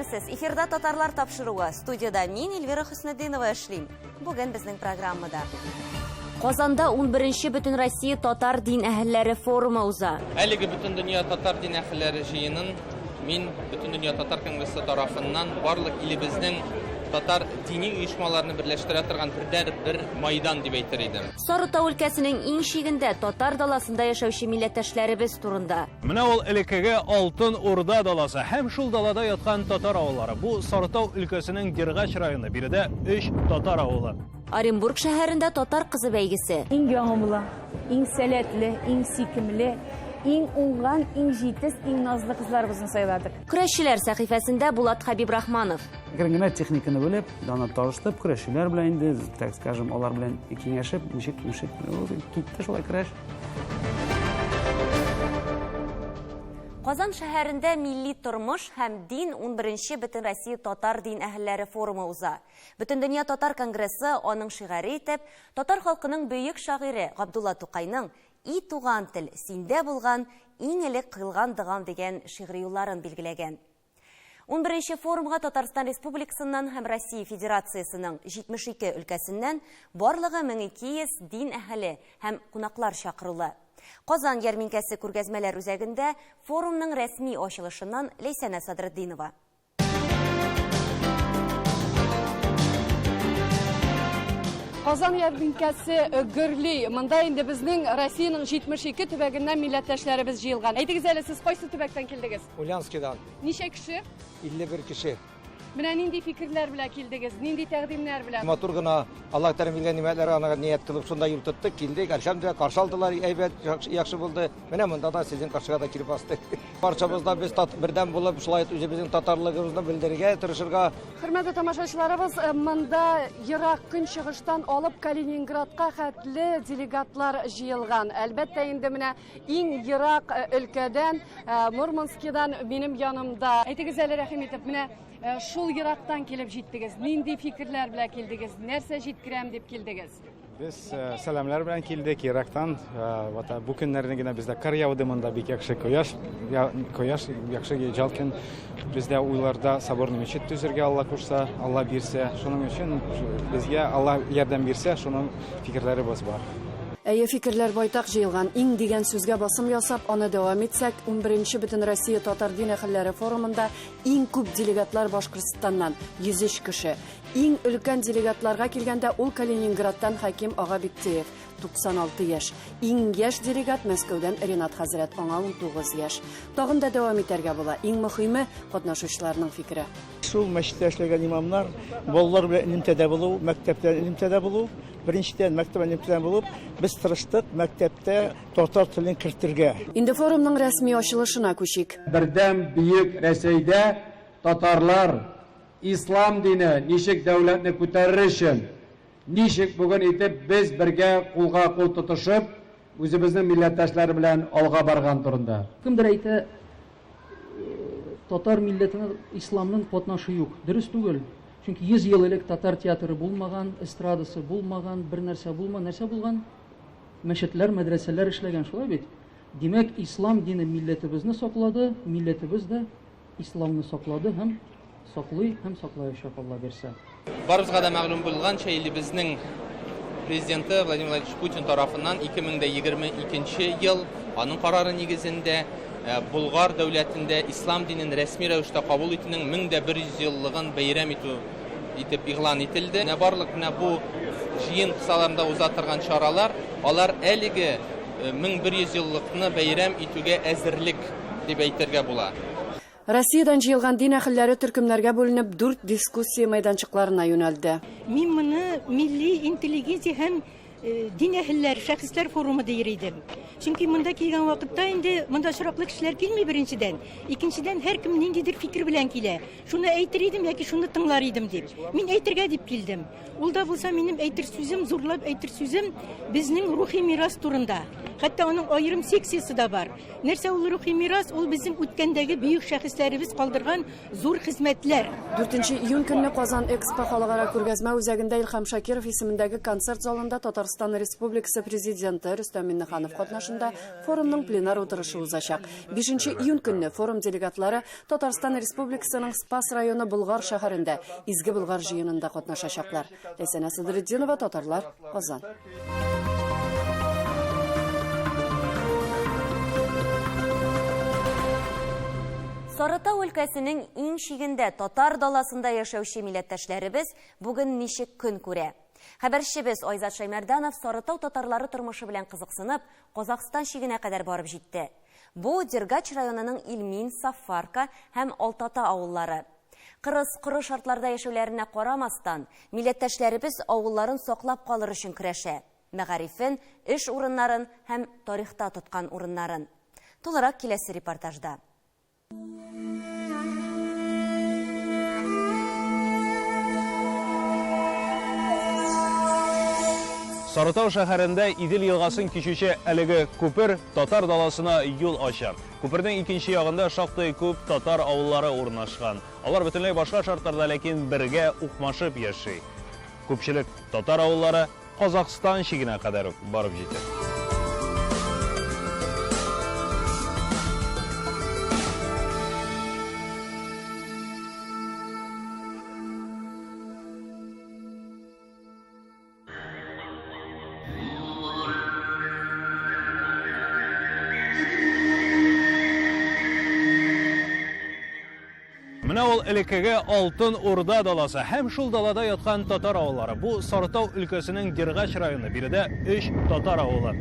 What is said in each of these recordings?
Сәләметмесез? Эфирда татарлар тапшыруы. Студияда мин Эльвира Хөснетдинова эшлим. Бүген безнең программада. Казанда 11-нче Бөтен Россия татар дин әһелләре форумы уза. Әлеге Бөтен дөнья татар дин әһелләре җыенын мин Бөтен дөнья татар конгрессы тарафыннан барлык илебезнең татар дини оешмаларны берләштерә торган бер майдан дип әйтер идем. Сарытау өлкәсенең иң шигендә татар даласында яшәүче милләттәшләребез турында. Менә ул элеккеге Алтын Урда даласы һәм шул далада яткан татар авыллары. Бу Сарытау өлкәсенең Дергач районы, биредә 3 татар авылы. Оренбург шәһәрендә татар кызы бәйгесе. Иң яңгылы, иң сәләтле, иң сикемле, иң уңган, иң җитез, иң назлы кызларыбызны сайладык. Көрәшчеләр сәхифәсендә Булат Хабибрахманов. Генә техниканы белеп, даны таныштып, көрәшчеләр белән инде, так скажем, алар белән киңәшеп, ничек китте шулай көрәш. Казан шәһәрендә милли тормыш һәм дин 11-нче Бөтен Россия татар дин әһелләре форумы уза. Бөтен дөнья татар конгрессы аның шигаре итеп, татар халкының бөек шагыйре Габдулла Тукайның «И туган тел, синдә булган, иң элек кыйлган диган» дигән шигъри юлларын билгеләгән. 11-нче форумга Татарстан Республикасыннан һәм Россия Федерациясының 72 өлкәсеннән барлыгы 1200 дин әһеле һәм кунаклар чакырыла. Казан ярминкәсе күргәзмәләр үзәгендә форумның рәсми ачылышыннан Ләйсәнә Садретдинова. Казан ярминкәсе гөрли. Монда инде безнең Россиянең 72 төбәгеннән милләттәшләребез җыелган. Әйтегез әле, сез кайсы төбәктән килдегез? Ульяновскидан. Ничә кеше? 51 кеше. Менә нинди фикерләр белән килдегез? Нинди тәкъдимнәр белән? Матур гына Аллаһ Тәгалә биргән нимәтләр аңа ният кылып шунда юл тоттык, килдек. Әлхәмдүлилләһ, каршы алдылар, әйбәт, яхшы булды. Менә монда да сезнең каршыга да килеп бастык. Барчабызда без бердәм булып, шулай үзебезнең татарлыгыбызны белдерергә тырышырга. Хөрмәтле тамашачыларыбыз, монда ерак көнчыгыштан алып Калининградка хәтле делегатлар җыелган. Әлбәттә инде менә иң ерак өлкәдән, Мурманскидан минем янымда. Әйтегез әле, рәхим итеп, менә шул ерактан килеп җиттегез. Нинди фикерләр белән килдегез? Нәрсә җиткерәм дип килдегез? Без сәламлар белән килдек ерактан. Бу көннәрдә генә бездә кар яуды, монда бик яхшы кояш яхшы җалкын. Бездә уйларда соборный мечет төзергә Алла кушса, Алла бирсә, шуның өчен безгә Алла ярдәм бирсә, шуның фикерләребез бар. Әйе, фикерләр байтак җыелган. Иң дигән сүзгә басым ясап, аны дәвам итсәк, 11-нче Бөтен Россия татар дин әһелләре форумында иң күп делегатлар Башкортстаннан 103 кеше. Иң өлкән делегатларга килгәндә ул Калининградтан Хаким Ага Биктеев, 96 яшь. Иң яшь делегат Мәскәүдән Ренат Хәзрәт, аңа 19 яшь. Тагын да дәвам итәргә була. Иң мөһиме катнашучыларның фикере. Шул мәчеттә эшләгән имамнар, балалар белән элемтәдә булу, мәктәптә элемтәдә булу, беренчедән мәктәп элемтәдә булып, без тырыштык мәктәптә татар телен кертергә. Инде форумның рәсми ачылышына күчик. Бердәм бөек Рәсәйдә татарлар ислам дине ничек дәүләтне күтәрер өчен, ничек бүген итеп без бергә кулга кул тотышып, үзебезнең милләттәшләр белән алга барган турында. Кемдер әйтә, татар милләтенә исламның катнашы юк. Дөрес түгел. Чөнки 100 ел элек татар театры булмаган, эстрадасы булмаган, бер нәрсә булган. Мәчетләр, мәдрәсәләр эшләгән, шулай бит. Димәк, ислам дине милләтебезне саклады, милләтебез дә исламны саклады һәм саклый һәм саклаячак, Алла бирсә. Барыбызга да мәгълүм булганча, илебезнең президенты Владимир Владимирович Путин тарафыннан 2022 ел аның карары нигезендә Булгар дәүләтендә ислам динен рәсми рәвештә кабул итүнең 1100 еллыгын бәйрәм итеп игълан ителде. Барлык бу җыен кысаларында уза торган чаралар, алар әлеге 1100 еллыкны бәйрәм итүгә әзерлек дип әйтергә була. Россиядән җыелган дин әһелләре төркемнәргә бүленеп 4 дискуссия мәйданчыкларына юнәлде. Мин моны милли интеллигенция һәм дин әһелләр, шәхесләр форумы диер идем. Чөнки монда килгән вакытта инде монда шураклы кешеләр килми беренчедән. Икенчедән һәркем ниндидер фикер белән килә. Шуны әйтер идем яки шуны тыңлар идем дип. Мин әйтергә дип килдем. Ул да булса минем әйтер сүзем, зурлап әйтер сүзем безнең рухи мирас турында. Хәтта аның аерым секциясы да бар. Нәрсә ул рухи мирас? Ул безнең үткәндәге бөек шәхесләребез калдырган зур хезмәтләр. 4 июнь көнне Казан Экспо халыкара күргәзмә үзәгендә Илһам Шакиров исемендәге концерт залында Татарстан Кыргызстан Республикасы президенты Рустам Миннеханов катнашында форумның пленар утырышы узачак. 5 июнь көнне форум делегатлары Татарстан Республикасының Спас районы Булгар шәһәрендә изге Булгар җыенында катнашачаклар. Ләйсәнә Садретдинова, Татарлар, Казан. Сарытау өлкәсенең иң шигендә татар даласында яшәүче милләттәшләребез бүген ничек көн күрә? Хәбәрчебез Айзат Шаймарданов Сарытау татарлары тормышы белән кызыксынып, Казакстан шигенә кадәр барып җитте. Бу Дергач районының Илмин, Сафарка һәм Алтата авыллары. Кырыс-коры шартларда яшәүләренә карамастан, милләттәшләребез авылларын саклап калыр өчен көрәшә. Мәгарифен, эш урыннарын һәм тарихта тоткан урыннарын. Тулырак киләсе репортажда. Сарытау шәһәрендә Идел елгасын кичүче әлеге күпер татар даласына юл ачар. Күпернең икенче ягында шактый күп татар авыллары урнашкан. Алар бөтенләй башка шартларда, ләкин бергә укмашып яши. Күпчелек татар авыллары Казакстан шигенә кадәр барып җитә. Менә ул элеккеге Алтын Урда даласы һәм шул далада яткан татар авыллары. Бу Сарытау өлкәсенең Дергач районы. Биредә 3 татар авылы.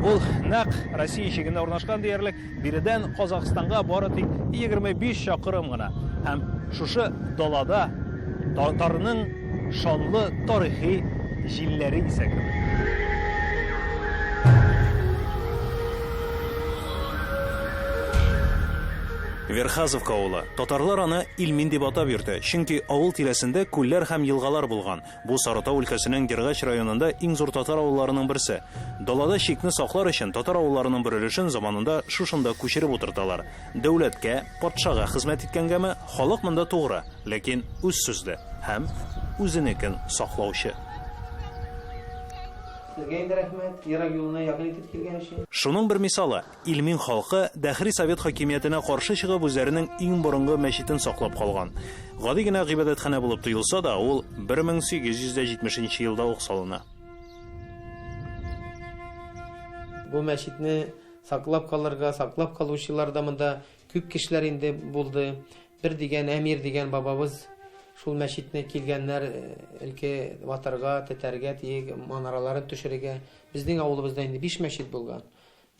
Ул нәкъ Россия шигендә урнашкан диярлек. Биредән Казакстанга бары тик 25 чакрым гына. Һәм шушы далада татарның шанлы тарихи җилләре исә кебек. Верхазовка авылы. Татарлар аны Илмин дип атап йөртә, чөнки авыл тирәсендә күлләр һәм елгалар булган. Бу Сарытау өлкәсенең Дергач районында иң зур татар авылларының берсе. Далада чикне саклар өчен татар авылларының бер өлешен заманында шушында күчереп утырталар. Дәүләткә, патшага хезмәт иткәнгәме, халык монда тугры, ләкин үз сүзле һәм үзенекен саклаучы. Шуның бер мисалы, Илмин халкы Дәхри Совет хакимиятенә каршы чыгып үзләренең иң борынгы мәчетен саклап калган. Гади генә гыйбадәтханә булып тоелса да, ул 1870 елда ук салына. Бу мәчетне саклап калырга, саклап калучылар да монда күп кешеләр инде булды. Бер дигән Әмир дигән бабабыз шул мәчетне килгәннәр өлкә ватарга, тетәргә, тиек манараларын төшерергә. Безнең авылыбызда инде 5 мәчет булган.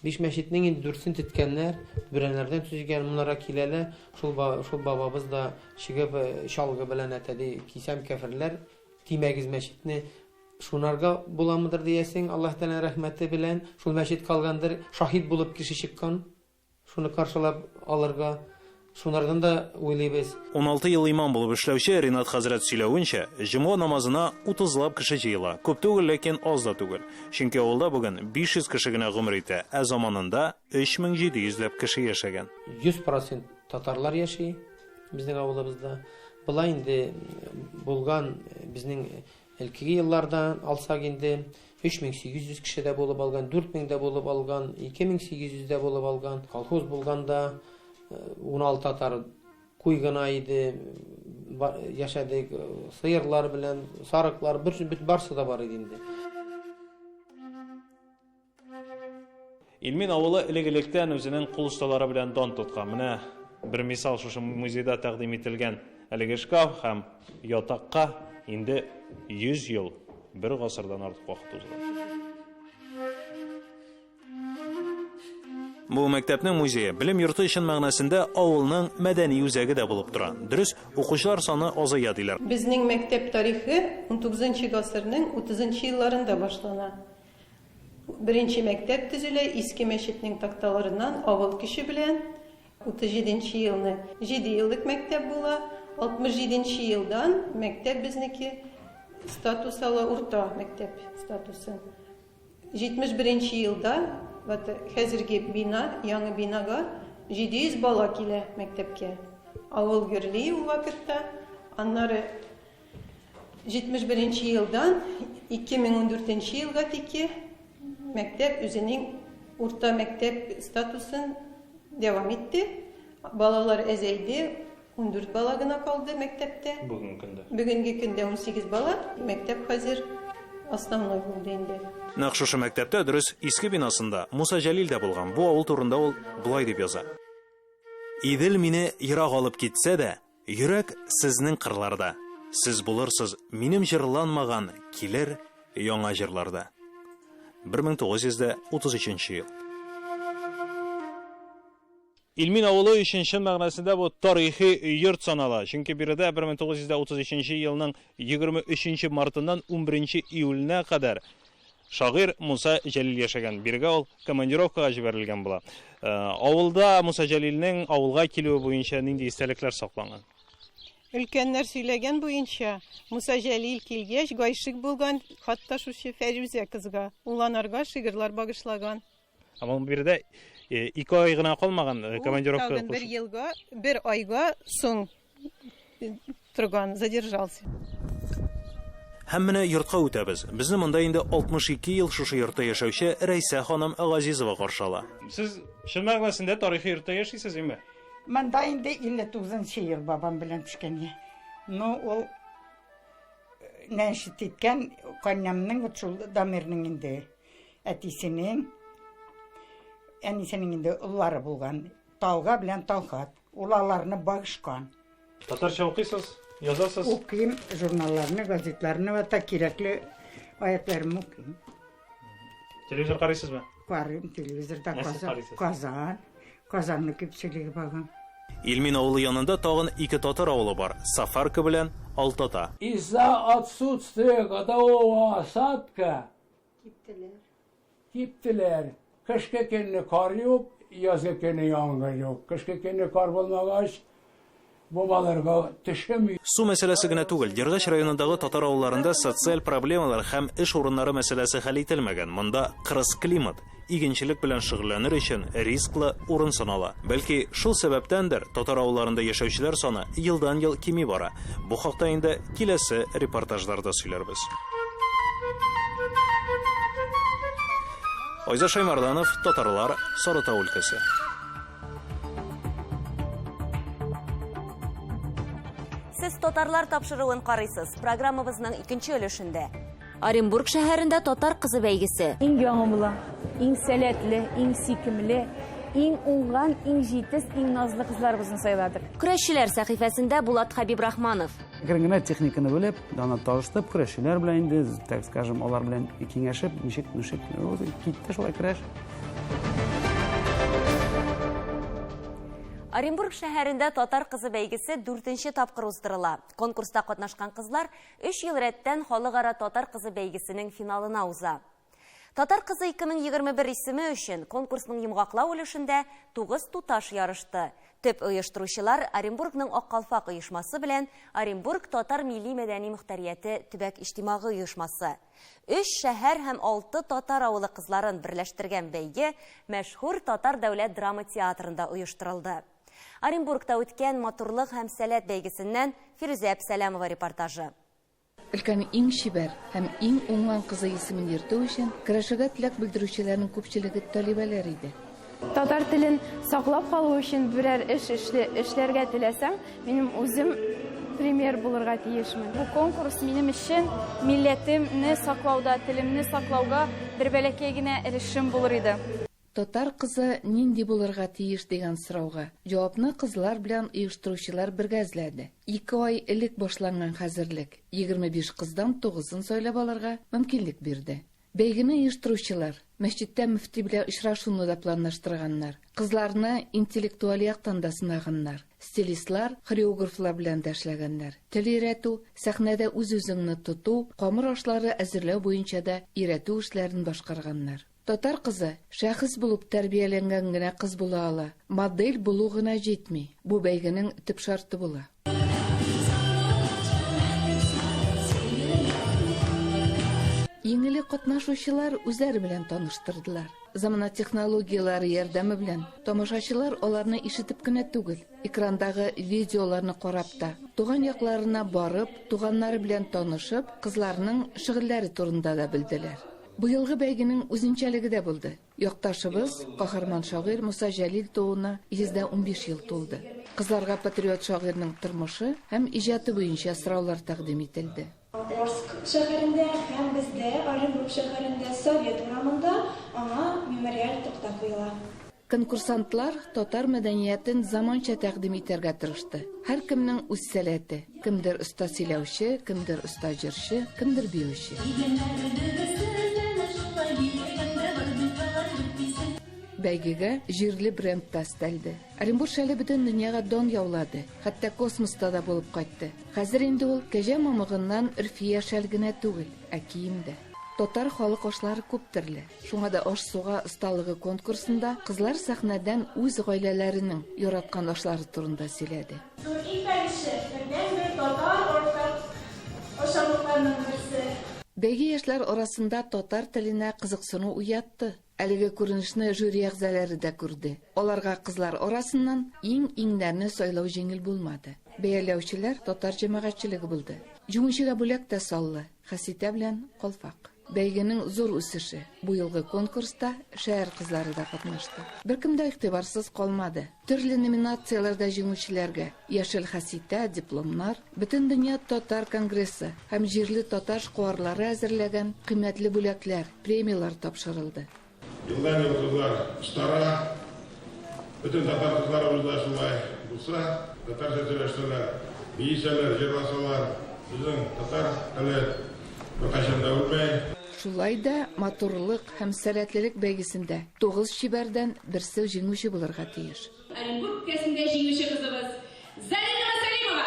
5 мәчетнең инде 4-сен теткәннәр, бүрәннәрдән төзелгән монара киләләр. Шул бабабыз да чыгып чалгы белән әтәди, кисәм кафирләр тимәгез мәчетне шунарга буламыдыр диясең, Аллаһ Тәгалә рәхмәте белән шул мәчет калгандыр, шаһид булып кеше чыккан. Шуны каршылап алырга шунардан да уйлыйбыз. 16 ел имам булып эшләүче Ринат хәзрәт сөйләвенчә, җомга намазына 30лап кеше җыела. Күп түгел, ләкин аз да түгел. Чөнки авылда бүген 500 кеше генә гомер итә, ә заманында 3700ләп кеше яшәгән. 100% татарлар яши безнең авылыбызда. Була инде булган безнең элки еллардан алсак инде 3800 кеше дә булып алган, 4000 дә булып алган, 2800 дә булып алган. Колхоз булганда 16 татар куйгана иде, яшәдек, сыерлар белән, сарыклар, барсы да бар иде инде. Илмин авылы элек-электән үзенең кул осталары белән дан тоткан. Менә бер мисал шушы музейда тәкъдим ителгән әлеге шкаф һәм ятакка инде 100 ел, бер гасырдан артык вакыт узган. Бу мәктәпнең музее билем йорты өчен мәгънәсендә авылның мәдәни үзәге дә булып тора. Дөрес, укучылар саны азая диләр. Безнең мәктәп тарихы 19 гасырның 30 елларында башлана. Беренче мәктәп төзелә иске мәчетнең такталарыннан авыл кеше белән 37 елны 7 еллык мәктәп була. 67 елдан мәктәп безнеке статус ала, урта мәктәп статусын. 71 елда хәзерге бина, яңа бинага 700 бала килә мәктәпкә. Авыл гөрли ул вакытта. Аннары 71 елдан 2014 елга тики мәктәп үзенең урта мәктәп статусын дәвам итте. Балалар әзәйде, 14 бала гына калды мәктәптә. Бүгенге көндә 18 бала. Мәктәп хәзер основной булды инде. Нәкъ шушы мәктәптә дөрес иске бинасында Муса Җәлил дә булган. Бу авыл турында ул булай дип яза. Идел мине ерак алып китсә дә, йөрәк сезнең кырларда. Сез булырсыз минем җырланмаган килер яңа җырларда. 1933 ел. Илмин авылы үшінші мәгънәсендә бу тарихи йорт санала. Чөнки биредә 1933 елның 23 мартыннан 11 июленә кадәр шагыйрь Муса Җәлил яшәгән. Биргә ул командировкага җибәрелгән була. Авылда Муса Җәлилнең авылга килүе буенча нинди истәлекләр сакланган? Өлкәннәр сөйләгән буенча, Муса Җәлил килгәч, гайшык булган, хатта шушы Фәрүзә кызга уланарга шигырьләр багышлаган. Ама биредә 2 ай гына калмаган командировка. Тагын 1 елга, 1 айга соң торган, задержался. Һәм менә йортка үтәбез. Безне монда инде 62 ел шушы йортта яшәүче Рәйсә ханым Газизова каршы ала. Сез шул мәгънәсендә тарихи йортта яшисез инде? Монда инде 59 ел бабам белән төшкән. Ну, ул нәшит иткән каннамның шул дамирның инде әтисенең әнисенең инде уллары булган. Тауга белән Талхат. Улаларны багышкан. Татарча укыйсыз, язасыз? Укыйм, журналларны, газетларны ва та кирәкле аятларны укыйм. Телевизор карыйсызбы? Карыйм, телевизорда Казанны күпчелеге багам. Илмин авылы янында тагын 2 татар авылы бар. Сафарка белән Алтата. Из-за отсутствия годового осадка киптеләр. Кышкы көнне кар юк, язгы көнне яңгыр юк. Кышкы көнне кар булмагач, бу баларга төшем. Су мәсьәләсе генә түгел, Дергәч районындагы татар авылларында социаль проблемалар һәм эш урыннары мәсьәләсе хәл ителмәгән. Монда кырыс климат, игенчелек белән шөгыльләнер өчен рисклы урын санала. Бәлки шул сәбәптәндер татар авылларында яшәүчеләр саны елдан-ел кими бара. Бу хакта инде киләсе репортажларда сөйләрбез. Айза Шаймарданов, Татарлар, Сарытау өлкәсе. Сез татарлар тапшыруын карыйсыз. Программабызның 2нче өлешендә. Оренбург шәһәрендә татар кызы бәйгесе. Иң яңа була, иң сәләтле, иң сикемле, иң уңган, иң җитез, иң назлы кызларыбызны сайладык. Көрәшчеләр сәхифәсендә Булат Хабибрахманов. Генгенә техниканы белеп, даны таныштып, көрәшчеләр белән инде, так скажем, алар белән киңәшеп, ничек китте шулай көрәш. Оренбург шәһәрендә татар кызы бәйгесе 4нче тапкыр уздырыла. Конкурста катнашкан кызлар 3 ел рәттән халыкара татар кызы бәйгесенең финалына уза. Татар кызы 2021 исеме өчен конкурсның йомгаклау өлешендә 9 туташ ярышты. Төп оештыручылар Оренбургның Ак Калфак оешмасы белән Оренбург татар милли мәдәни мөхтәрияте төбәк иҗтимагый оешмасы. 3 шәһәр һәм 6 татар авылы кызларын берләштергән бәйге мәшһүр татар дәүләт драма театрында оештырылды. Оренбургта үткән матурлык һәм сәләт бәйгесеннән Фирүзә Әбсәләмова репортажы. Өлкәнең иң шибәр һәм иң уңган кызы исемен йөртү өчен көрәшергә теләк белдерүчеләрнең күпчелеге талибәләр иде. Татар телен саклап калу өчен берәр эшләргә теләсәм, минем үзем премьер булырга тиешмен. Бу конкурс минем өчен милләтемне саклауда, телемне саклауга бер бәләкәй генә өлешем булыр иде. Татар кызы нинди булырга тиеш дигән сорауга җавапны кызлар белән оештыручылар бергә эзләде. 2 ай элек башланган хәзерлек 25 кыздан 9-ын сайлап алырга мөмкинлек бирде. Бәйгене оештыручылар мәчеттә мөфти белән очрашуны да планлаштырганнар. Кызларны интеллектуаль яктан да сынаганнар. Стилистлар, хореографлар белән дә эшләгәннәр. Тел өйрәтү, сәхнәдә үз-үзеңне тоту, камыр ашлары әзерләү буенча да өйрәтү эшләрен башкарганнар. Татар кызы шәхес булып тәрбияләнгән генә кыз була ала. Модель булу гына җитми. Бу бәйгенең төп шарты була. Иң Билгеле катнашучылар үзләре белән таныштырдылар. Замана технологиялары ярдәме белән тамашачылар аларны ишетеп кенә түгел, экрандагы видеоларны карап та, туган якларына барып, туганнары белән танышып, кызларның шигырьләре турында да белделәр. Быелгы бәйгенең үзенчәлеге дә булды. Якташыбыз, каһарман шагыйрь Муса Җәлил тууына 115 ел тулды. Кызларга патриот шагыйрьнең тормышы һәм иҗаты буенча сораулар тәкъдим ителде. Орск шәһәрендә һәм бездә Оренбург шәһәрендә Совет урамында аңа мемориаль тукта куела. Конкурсантлар татар мәдәниятен заманча тәкъдим итәргә тырышты. Һәр кемнең үз сәләте. Кемдер оста сөйләүче, кемдер оста җырчы, кемдер биюче. Бәйгегә җирле бренд тәстәлде. Оренбург шәле бөтен дөньяга дан яулады. Хәтта космоста да булып кайтты. Хәзер инде ул кәҗә мамыгыннан үрфия шәл генә түгел, ә киемдә. Татар халык ашлары күп төрле. Шуңа да аш-суга осталыгы конкурсында кызлар сәхнәдән үз гаиләләренең яраткан ашлары турында сөйләде. Бәйге яшьләр арасында татар теленә кызыксыну уятты. Әлеге күренешне жюри әгъзалары да күрде. Аларга кызлар арасыннан иң-иңнәрне сайлау җиңел булмады. Бәяләүчеләр татар җәмәгатьчелеге булды. Җиңүчегә бүләк тә саллы, Хәситә белән Калфак. Бәйгенең зур үсеше. Бу елгы конкурста шәһәр кызлары да катнашты. Беркем дә игътибарсыз калмады. Төрле номинацияләрдә җиңүчеләргә Яшел Хәситә дипломнар, Бөтен дөнья татар конгрессы һәм җирле татар шкуарлары әзерләгән кыйммәтле бүләкләр, премиялар тапшырылды. Елдан ел кызлар стара, бөтен татар кызлары үзләре шулай булса, татарча сөйләшсәләр, биешәләр, җырласалар, безнең татар теле беркайчан да үлмәй. Шулай да матурлык һәм сәләтлелек бәйгесендә 9 шибәрдән берсе җиңүче булырга тиеш. Оренбург өлкәсендә җиңүче кызыбыз Зарина Масалимова.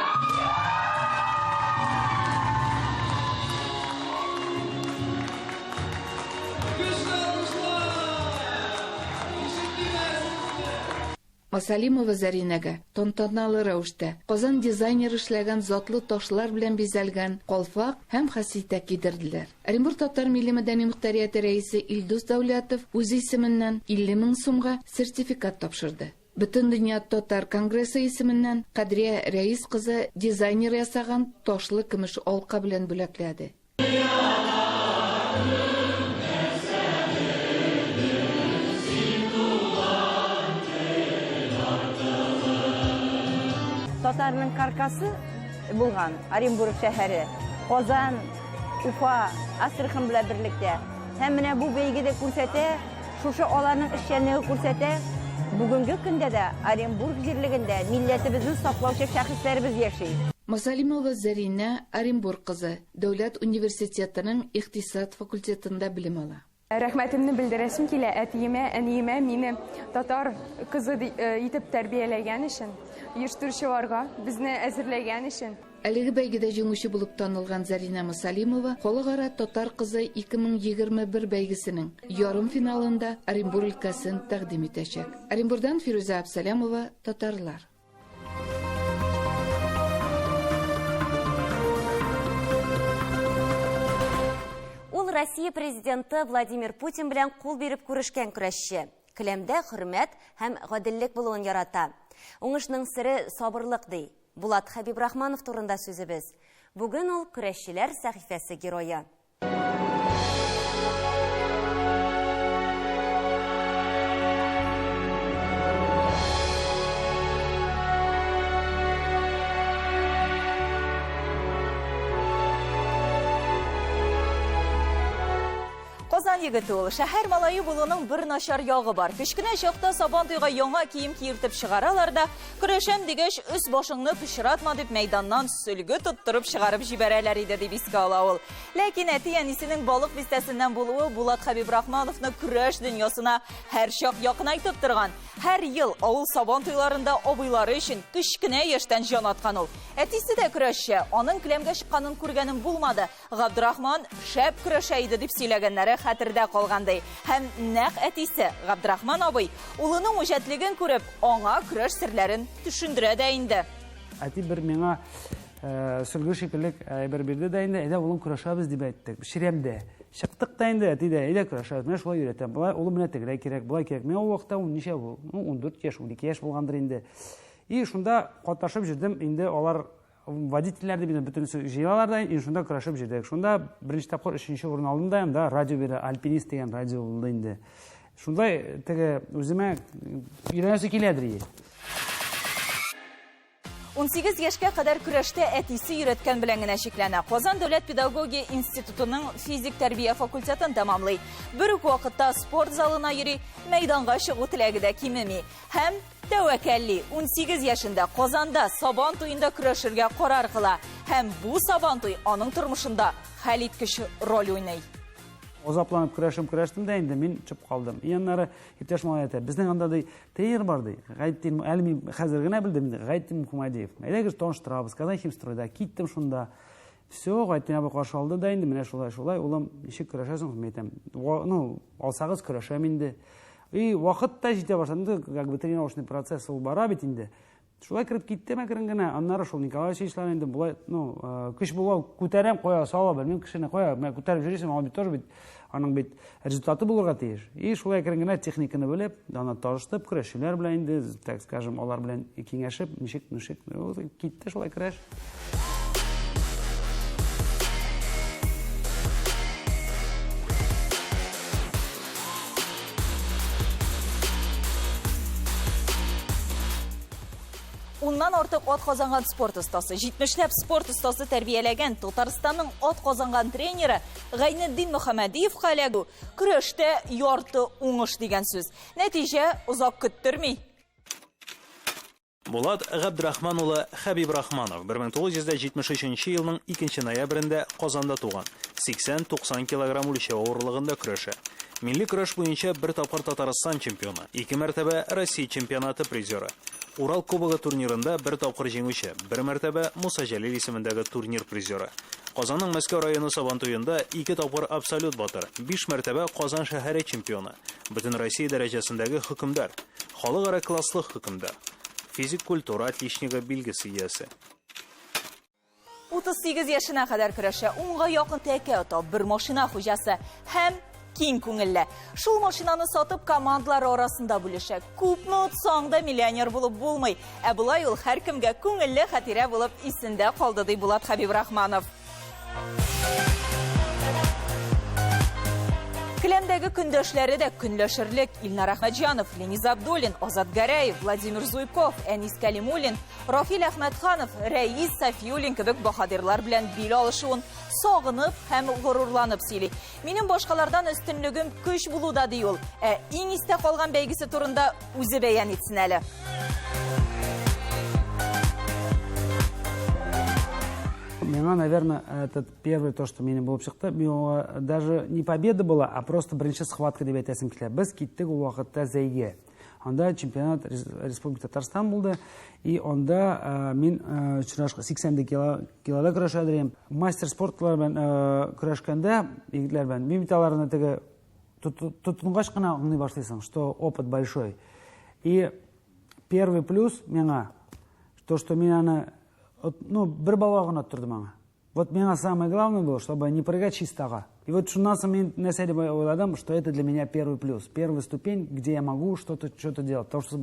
Масалимова Заринәгә тантаналы рәвештә Казан дизайнеры эшләгән затлы ташлар белән бизәлгән Калфак һәм Хәситә кидерделәр. Оренбург татар милли мәдәни мөхтәрияте рәисе Илдус Дәүләтов үз исеменнән 50 000 сумга сертификат тапшырды. Бөтен дөнья татар конгрессы исеменнән Кадрия Рәис кызы дизайнер ясаган ташлы көмеш алка белән бүләкләде. Татарның каркасы булган Оренбург шәһәре, Казан, Уфа, Астрахань белән берлектә. Һәм менә бу бәйгедә күрсәтә, шушы аларның эшчәнлеге күрсәтә. Бүгенге көндә дә Оренбург җирлегендә милләтебезне саклаучы шәхесләребез яши. Масалимова Зарина Оренбург кызы, Дәүләт университетының икътисад факультетында белем ала. Рәхмәтемне белдерәсем килә әтиемә, әниемә мине татар кызы итеп тәрбияләгән өчен, оештыручыларга безне әзерләгән өчен. Әлеге бәйгедә җиңүче булып танылган Зарина Масалимова халыкара татар кызы 2021 бәйгесенең ярым финалында Оренбург өлкәсен тәкъдим итәчәк. Оренбургдан Фируза Абсалямова, татарлар. Ул Россия президенты Владимир Путин белән кул биреп күрешкән көрәшче. Келәмдә хөрмәт һәм гаделлек булуын ярата. Уңышның сире сабырлык ди. Булат Хәбибрахманов турында сүзебез. Бүген ул көрәшчеләр сәхифәсе герое. Казан егете ул. Шәһәр малайы булуның бер начар ягы бар. Кечкенә чакта сабан туйга яңа кием киертеп чыгаралар да, көрәшәм дигәч, үз башыңны пычратма дип мәйданнан сөлге тоттырып чыгарып җибәрәләр иде дип искә ала ул. Ләкин әти-әнисенең балык бистәсеннән булуы Булат Хәбибрахмановны көрәш дөньясына һәр чак якынайтып торган. Һәр ел авыл сабан туйларында абыйлары өчен кечкенә яшьтән җан аткан ул. Әтисе дә көрәшче, аның келәмгә чыкканын күргәнем булмады. Габдрахман шәп көрәшә иде дип сөйләгәннәре хәтердә калгандай. Һәм нәкъ әтисе Габдрахман абый улының үҗәтлеген күреп, аңа көрәш серләрен төшендерә дә инде. Әти бер миңа сүлгі шикілік әйбір берді да енді, әйді олым күрашабыз деп әйттік. Шіремде. Шықтық да енді, әйді күрашабыз. Мен шылай үйретем. Олым міне тегірей керек, бұлай керек. Мен ол уақытта 14 еш, 12 еш болғандыр енді. И шында қаташып жүрдім, енді олар водительлерді бүтін жиналарда, енді шында күрашып жүрдік. Шында бірінші тапқыр үшінші орын алдым да, енді радио бері, альпинист деген радио болды енді. Шундай теге өзіме үйренесі келедір. 18 яшқа қадар күрәште әтисі үйреткен біләңін әшікләні. Қозан Дәулет педагогия институтының физик тәрбия факультетін тамамлай. Бір уақытта спорт залына йөри, мәйданға шығу тіләгі дә кимеми. Һәм тәуәкәлли 18 яшында Қозанда сабан туйында күрәшірге қарар қыла. Һәм бұл сабан туй аның тұрмышында хәлиткіш роль ойнай. Озапланып күрәштім де енді мен чып қалдым. Яннары ептеш мал әті. Біздің андады тренер барды. Ғайттен әлімі қазіргіне білдім. Ғайттен Мұхамадиев. Әйдегіз тоныштырабыз. Казан химстройда. Киттім шында. Все, ғайттен әбі қаршы алды да енді. Міне шолай. Олам ешек күрәшәсің қызметім. Алсағыз күрәшәм енді. И уақыт та жете баштанды. Тренировочный процесс ол бара бет енді. Шулай кіріп киттім әкірінгіне, аннары шул Николай Васильевичлар енді бұлай, күш болау көтәрем, қоя сала білмем, кішіне қоя, мен көтәріп жүресем, ал бет тоже бет, аның бет результаты болырға тейіш. И шулай әкірінгіне техниканы біліп, дана тажыстып, күрешілер білән енді, так скажем, олар білән кеңешіп, нешек, китті шулай күреш. Уннан артык от қазанған спорт ұстасы, 70ләп спорт ұстасы тәрбиелеген Татарстанның от қазанған тренері Ғайнеддин Мұхамадиев қалягу күреште ярты уңыш деген сөз. Нәтиже ұзақ күттірмей. Булат Ғабдрахман улы Хабиб Рахманов 1973 елның 2 ноябрендә Казанда туган. 80-90 килограмм үлчәү авырлыгында көрәшә. Милли көрәш буенча бер тапкыр Татарстан чемпионы, 2 мәртәбә Россия чемпионаты призеры. Урал кубогы турнирында бер тапкыр җиңүче, 1 мәртәбә Муса Җәлил исемендәге турнир призеры. Казанның Мәскәү районы сабан туенда 2 тапкыр абсолют батыр, 5 мәртәбә Казан шәһәре чемпионы, бөтен Россия дәрәҗәсендәге хөкемдар, халыкара класслы хөкемдар. Физик культура отличнигы билгесе иясе. 38 яшына кадәр көрәшә, унга якын тәкә ата, бер машина хуҗасы һәм киң күңелле. Шул машинаны сатып командалар арасында бүлешә. Күпме утсаң да миллионер булып булмый. Ә булай ул һәркемгә күңелле хатирә булып исендә калды ди Булат Хабиб Рахманов. Киләмдәге көндәшләре дә көнләшерлек. Илнар Ахмаджанов, Лениз Абдуллин, Азат Гараев, Владимир Зуйков, Әнис Калимуллин, Рафил Әхмәтханов, Рәис Сафиуллин кебек баһадирлар белән бил алышуын сагынып һәм горурланып сөйли. Минем башкалардан өстенлегем көч булуда ди ул. Иң истә калган бәйгесе турында үзе бәян итсен әле. Меня, наверное, это первое то, что мне было шықты. Даже не победа была, а просто бірінші схватка деп айтасың келе. Біз киттік ол уақытта зәйге. Онда чемпионат Республика Татарстан болды. И онда мен 80 килода күрәшәдірем. Мастер спортлармен күрәшкәндә, егетләрмен, бимиталарына теге тутынғаш қана аңлай башлайсың, что опыт большой. И первый плюс меңа, то, что меня бір балағын оттырды маңа. Вот меня самое главное было, чтобы не прыгать чистого. И вот шуннан соң на сәде ойладым, что это для меня первый плюс. Первая ступень, где я могу что-то делать. Потому что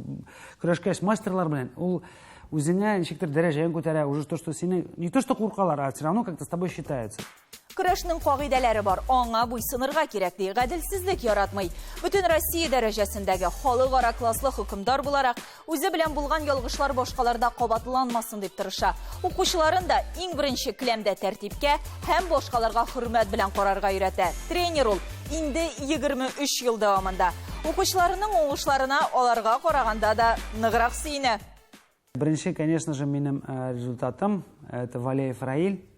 күрәшкәш мастерлар белән, ул үзеңә ничектер дәрәҗәен күтәрә, уже то, что сине не то, что куркалар, а все равно как-то с тобой считается. Көрәшнең кагыйдәләре бар. Аңа буйсынырга кирәк ди. Гаделсезлек яратмый. Бүтән Россия дәрәҗәсендәге халыкара класслы хөкемдар буларак, үзе белән булган ялгышлар башкаларда кабатланмасын дип тырыша. Укучыларын да иң беренче киләмдә тәртипкә һәм башкаларга хөрмәт белән карарга өйрәтә. Тренер ул инде 23 ел дәвамында. Укучыларының уңышларына аларга караганда да ныграк сөенә. Беренче, конечно же, минем результатом это Валеев Раиль.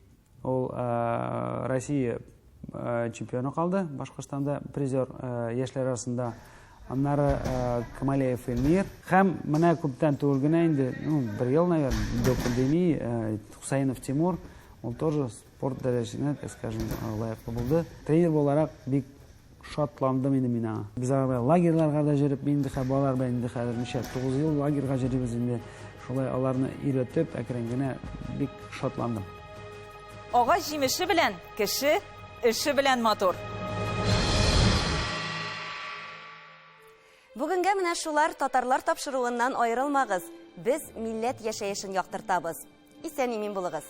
Ол Россия чемпионы қалды, Башқұртстанда призер яшьләр арасында. Аннары Камалеев Эльмир. Һәм менә күптән түгелгенә инде, бір ел, наверное, до пандемии Хусаинов Тимур, ол тоже спорт дәрәҗәсенә, так скажем, лайыклы булды. Тренер буларак бик шатландым инде мин аңа. Без лагерьларга да жүреп, инде балалар белән инде хәзер 9 ел лагерьга йөрибез инде. шулай аларны өйрәтеп, әкрен генә бик шатландым. Агач җимеше белән, кеше эше белән матур. Бүгенгә менә шулар татарлар тапшыруыннан аерылмагыз. Без милләт яшәешен яктыртабыз. Исән-имин булыгыз.